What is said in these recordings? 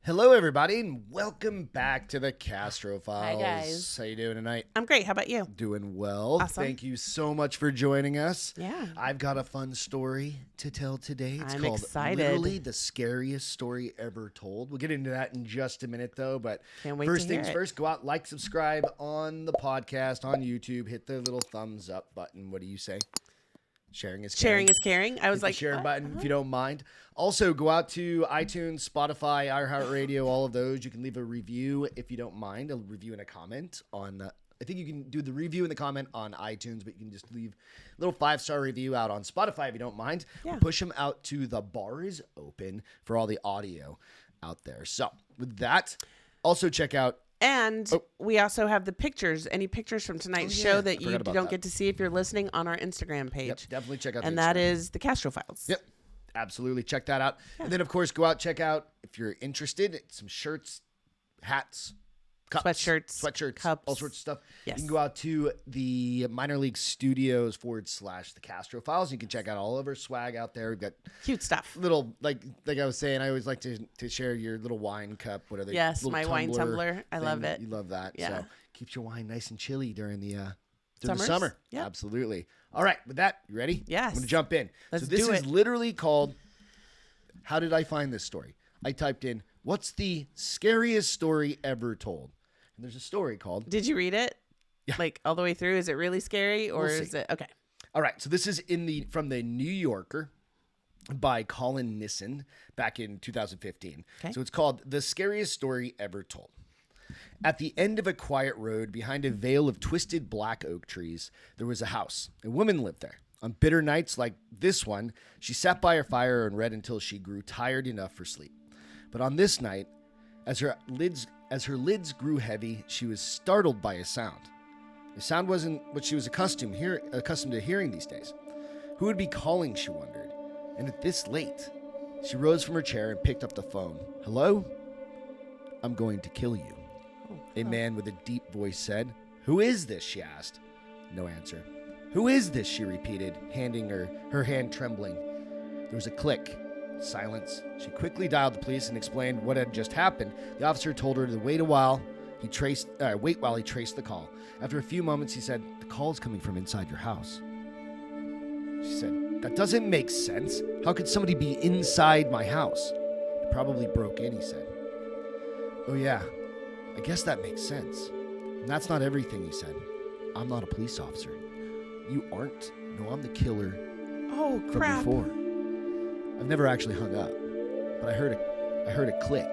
Hello, everybody, and welcome back to the Castro Files. Hi, guys. How you doing tonight? I'm great. How about you? Doing well. Awesome. Thank you so much for joining us. Yeah. I've got a fun story to tell today. It's I'm called excited. literally the scariest story ever told. We'll get into that in just a minute, though. But Can't wait first to hear things it. first, go out, like, subscribe on the podcast, on YouTube. Hit the little thumbs up button. What do you say? Sharing is caring. Sharing is caring. I was Hit like, the share what? button if you don't mind. Also, go out to iTunes, Spotify, iHeartRadio, all of those. You can leave a review if you don't mind, a review and a comment on. I think you can do the review and the comment on iTunes, but you can just leave a little 5-star review out on Spotify if you don't mind. Yeah. We'll push them out to the bar is open for all the audio out there. So with that, also check out. And we also have the pictures. Any pictures from tonight's show that you don't get to see if you're listening on our Instagram page. Yep, definitely check out. And that is the Castro Files. Yep. Absolutely. Check that out. Yeah. And then, of course, go out, check out, if you're interested, some shirts, hats, cups, sweatshirts, cups, all sorts of stuff. Yes. You can go out to the Minor League Studios / the Castro Files. You can check out all of our swag out there. We've got cute stuff. Little, like I was saying, I always like to share your little wine cup. What are they? Yes, my wine tumbler. I love it. You love that. Yeah. So keeps your wine nice and chilly during the Summers? summer. Yep. Absolutely. All right. With that, you ready? Yes. I'm going to jump in. Let's so this do is it. literally called, how did I find this story? I typed in, what's the scariest story ever told? And there's a story called. Did you read it? Yeah. Like all the way through? Is it really scary or We'll is see. it? Okay. All right. So this is from the New Yorker by Colin Nissan back in 2015. Okay. So it's called The Scariest Story Ever Told. At the end of a quiet road behind a veil of twisted black oak trees, there was a house. A woman lived there. On bitter nights like this one, she sat by her fire and read until she grew tired enough for sleep. But on this night, as her lids grew heavy, she was startled by a sound. The sound wasn't what she was accustomed to hearing these days. Who would be calling, she wondered. And at this late, she rose from her chair and picked up the phone. Hello? I'm going to kill you. A man with a deep voice said. Who is this? She asked. No answer. Who is this? She repeated, handing her hand trembling. There was a click. Silence. She quickly dialed the police and explained what had just happened. The officer told her to wait while he traced the call. After a few moments, he said, the call's coming from inside your house. She said, that doesn't make sense. How could somebody be inside my house? He probably broke in, he said. Oh yeah, I guess that makes sense. And that's not everything, he said. I'm not a police officer. You aren't? No, I'm the killer. Oh, from crap. before. I've never actually hung up, but I heard a click.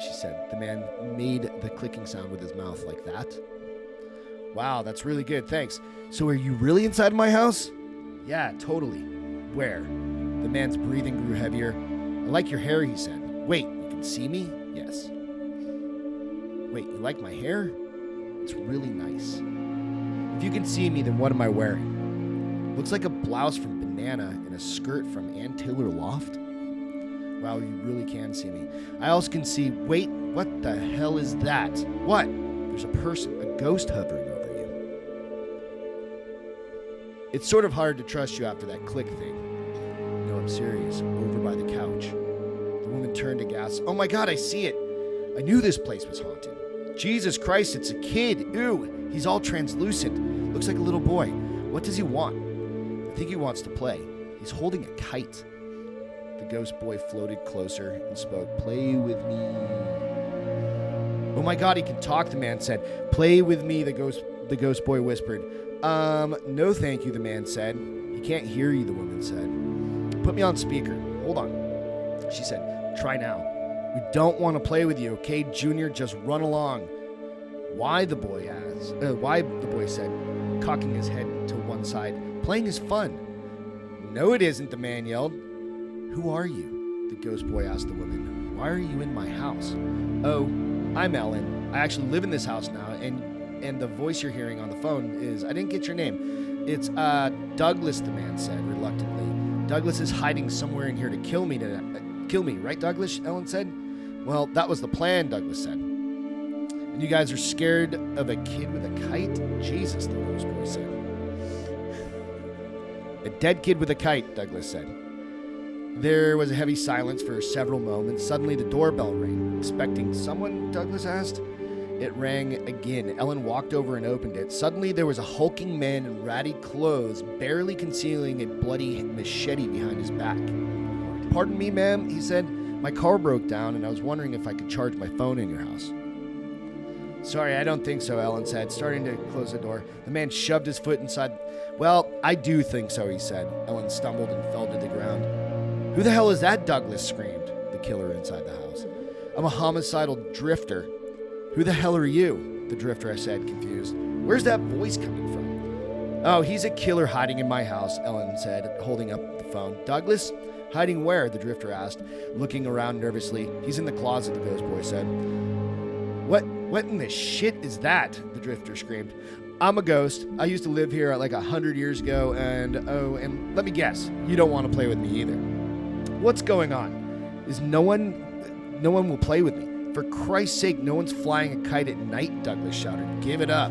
She said. The man made the clicking sound with his mouth like that. Wow, that's really good. Thanks. So are you really inside my house? Yeah, totally. Where? The man's breathing grew heavier. I like your hair, he said. Wait, you can see me? Yes. Wait, you like my hair? It's really nice. If you can see me, then what am I wearing? Looks like a blouse from Banana and a skirt from Antiller Loft. Wow, you really can see me. I also can see, wait, what the hell is that? What? There's a person, a ghost hovering over you. It's sort of hard to trust you after that click thing. No, I'm serious. Over by the couch. The woman turned to gasp. Oh my God, I see it. I knew this place was haunted. Jesus Christ, it's a kid. Ew, he's all translucent. Looks like a little boy. What does he want? I think he wants to play. He's holding a kite. The ghost boy floated closer and spoke, play with me. Oh my God, he can talk, the man said. Play with me, the ghost boy whispered. No thank you, the man said. He can't hear you, the woman said. Put me on speaker. Hold on. She said, try now. We don't want to play with you, okay, Junior? Just run along. Why, the boy said, cocking his head to one side. Playing is fun. No, it isn't, the man yelled. Who are you? The ghost boy asked the woman. Why are you in my house? Oh, I'm Ellen. I actually live in this house now, and the voice you're hearing on the phone is, I didn't get your name. It's Douglas, the man said reluctantly. Douglas is hiding somewhere in here to kill me, right, Douglas? Ellen said. Well, that was the plan, Douglas said. And you guys are scared of a kid with a kite? Jesus, the ghost boy said. A dead kid with a kite, Douglas said. There was a heavy silence for several moments. Suddenly, the doorbell rang. Expecting someone, Douglas asked. It rang again. Ellen walked over and opened it. Suddenly, there was a hulking man in ratty clothes, barely concealing a bloody machete behind his back. "Pardon me, ma'am," he said. "My car broke down, and I was wondering if I could charge my phone in your house." "Sorry, I don't think so," Ellen said, starting to close the door. The man shoved his foot inside. "Well, I do think so," he said. Ellen stumbled and fell to the ground. "Who the hell is that?" Douglas screamed, the killer inside the house. "I'm a homicidal drifter." "Who the hell are you?" the drifter said, confused. "Where's that voice coming from?" "Oh, he's a killer hiding in my house," Ellen said, holding up the phone. "Douglas? Hiding where?" the drifter asked, looking around nervously. "He's in the closet," the ghost boy said. What in the shit is that?" the drifter screamed. "I'm a ghost. I used to live here like 100 years ago, and let me guess, you don't want to play with me either." "What's going on? Is no one will play with me. For Christ's sake, no one's flying a kite at night," Douglas shouted. "Give it up."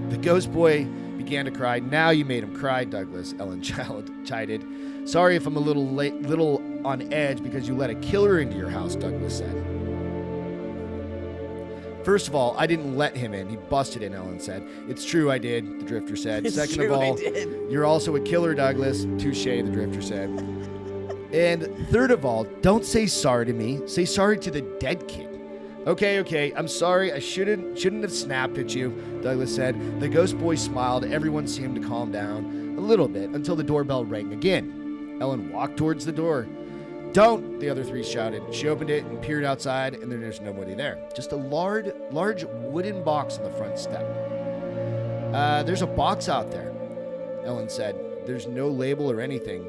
The ghost boy began to cry. "Now you made him cry, Douglas," Ellen chided. "Sorry if I'm a little on edge because you let a killer into your house," Douglas said. "First of all, I didn't let him in. He busted in," Ellen said. "It's true I did," the drifter said. "Second of all, you're also a killer, Douglas." "Touché," the drifter said. "And third of all, don't say sorry to me. Say sorry to the dead kid." Okay, I'm sorry. I shouldn't have snapped at you," Douglas said. The ghost boy smiled. Everyone seemed to calm down a little bit until the doorbell rang again. Ellen walked towards the door. "Don't!" the other three shouted. She opened it and peered outside, and there's nobody there. Just a large wooden box on the front step. There's a box out there," Ellen said. "There's no label or anything."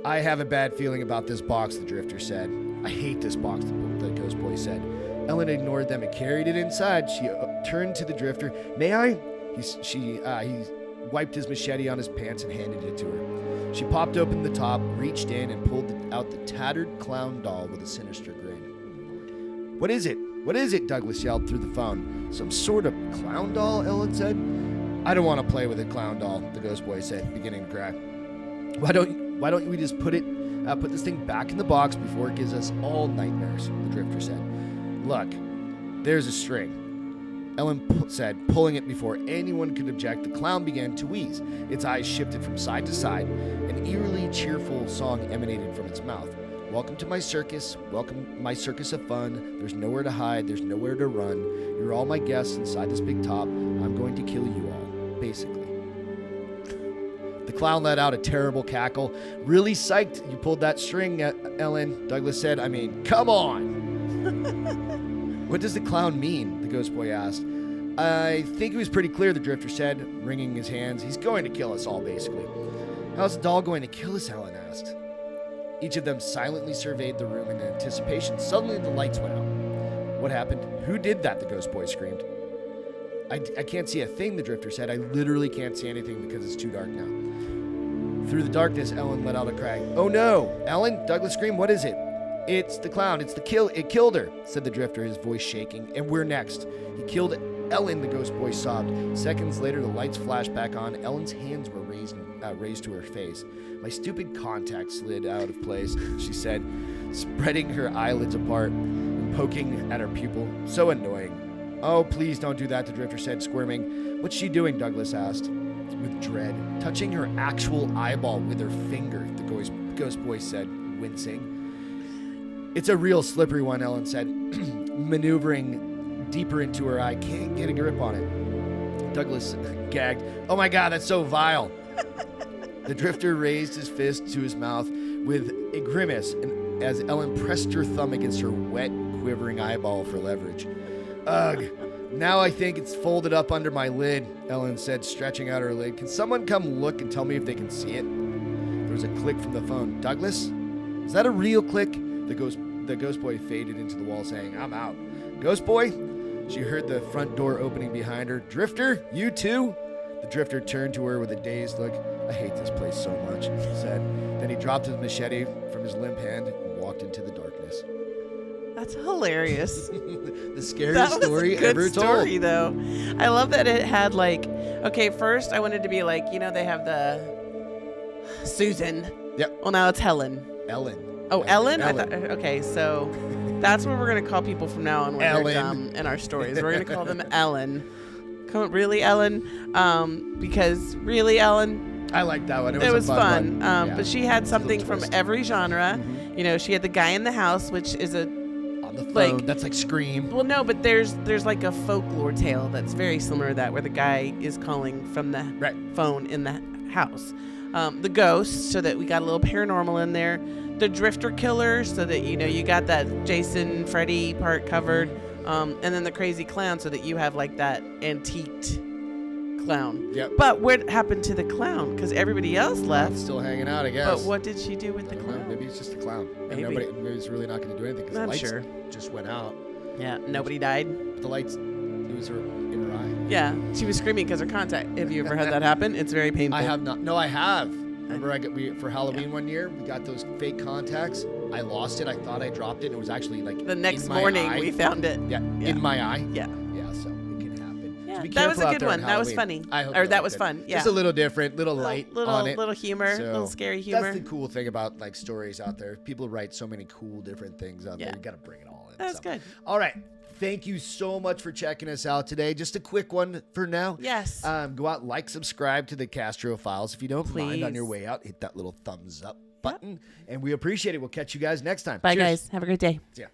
"I have a bad feeling about this box," the drifter said. "I hate this box," the ghost boy said. Ellen ignored them and carried it inside. She turned to the drifter. "May I?" He wiped his machete on his pants and handed it to her. She popped open the top, reached in, and pulled out the tattered clown doll with a sinister grin. "What is it? What is it?" Douglas yelled through the phone. "Some sort of clown doll?" Ellen said. "I don't want to play with a clown doll," the ghost boy said, beginning to cry. Why don't we just put this thing back in the box before it gives us all nightmares?" the drifter said. "Look, there's a string," Ellen said, pulling it before anyone could object. The clown began to wheeze. Its eyes shifted from side to side. An eerily cheerful song emanated from its mouth. "Welcome to my circus. Welcome my circus of fun. There's nowhere to hide. There's nowhere to run. You're all my guests inside this big top. I'm going to kill you all," basically. The clown let out a terrible cackle. "Really psyched you pulled that string, Ellen," Douglas said. "I mean, come on." "What does the clown mean?" the ghost boy asked. "I think it was pretty clear," the drifter said, wringing his hands. "He's going to kill us all, basically." "How's the doll going to kill us?" Ellen asked. Each of them silently surveyed the room in anticipation. Suddenly, the lights went out. "What happened? Who did that?" the ghost boy screamed. I can't see a thing," the drifter said. "I literally can't see anything because it's too dark now." Through the darkness, Ellen let out a cry. "Oh no! Ellen!" Douglas screamed. "What is it?" "It's the clown. It killed her," said the drifter, his voice shaking. "And we're next." "He killed Ellen," the ghost boy sobbed. Seconds later, the lights flashed back on. Ellen's hands were raised to her face. "My stupid contact slid out of place," she said, spreading her eyelids apart and poking at her pupil. "So annoying." "Oh, please don't do that," the drifter said, squirming. "What's she doing?" Douglas asked, with dread. "Touching her actual eyeball with her finger," the ghost boy said, wincing. "It's a real slippery one," Ellen said, maneuvering deeper into her eye. "Can't get a grip on it." Douglas gagged. "Oh my God, that's so vile." The drifter raised his fist to his mouth with a grimace as Ellen pressed her thumb against her wet, quivering eyeball for leverage. "Ugh, now I think it's folded up under my lid," Ellen said, stretching out her lid. "Can someone come look and tell me if they can see it?" There was a click from the phone. "Douglas? Is that a real click?" The ghost boy faded into the wall, saying, "I'm out." "Ghost boy?" She heard the front door opening behind her. "Drifter, you too?" The drifter turned to her with a dazed look. "I hate this place so much," he said. Then he dropped his machete from his limp hand and walked into the darkness. That's hilarious. The scariest story ever told. Story, though. I love that it had first I wanted to be they have the Susan Yep. Well, now it's Helen. Ellen. Oh, Ellen? Ellen. Okay, so that's what we're going to call people from now on when Ellen. they're dumb in our stories. We're going to call them Ellen. Really, Ellen? Because really, Ellen? I like that one. It was a fun. one. But she had something from every genre. Mm-hmm. You know, she had the guy in the house, which is a... On the phone. That's like Scream. Well, no, but there's like a folklore tale that's very similar to that, where the guy is calling from the phone in the house. The ghost, so that we got a little paranormal in there. The drifter killer, so that, you know, you got that Jason, Freddy part covered. And then the crazy clown, so that you have like that antiqued clown. Yep. But what happened to the clown? Because everybody else left. Still hanging out, I guess. But what did she do with the clown? Maybe it's just a clown. Maybe. And maybe it's really not going to do anything because the lights just went out. Yeah, nobody died. But the lights, it was in her eye. Yeah, she was screaming because her contact. Have you ever had that happen? It's very painful. I have not. No, I have. Remember, for Halloween one year, we got those fake contacts. I lost it. I thought I dropped it. And it was actually like the next morning we found it. Yeah, in my eye. Yeah. Yeah, so it can happen. Yeah, So be that was a careful out good there one. on That was Halloween. funny. I hope Or you that liked was it. fun. Yeah. Just a little different, little light on it. Little humor, So little scary humor. That's the cool thing about like stories out there. People write so many cool different things out there. You got to bring it all in. That's good. All right. Thank you so much for checking us out today. Just a quick one for now. Yes. Go out, subscribe to the Castro Files. If you don't mind, on your Please. way out, hit that little thumbs up button. And we appreciate it. We'll catch you guys next time. Bye, Cheers. guys. Have a great day. See ya.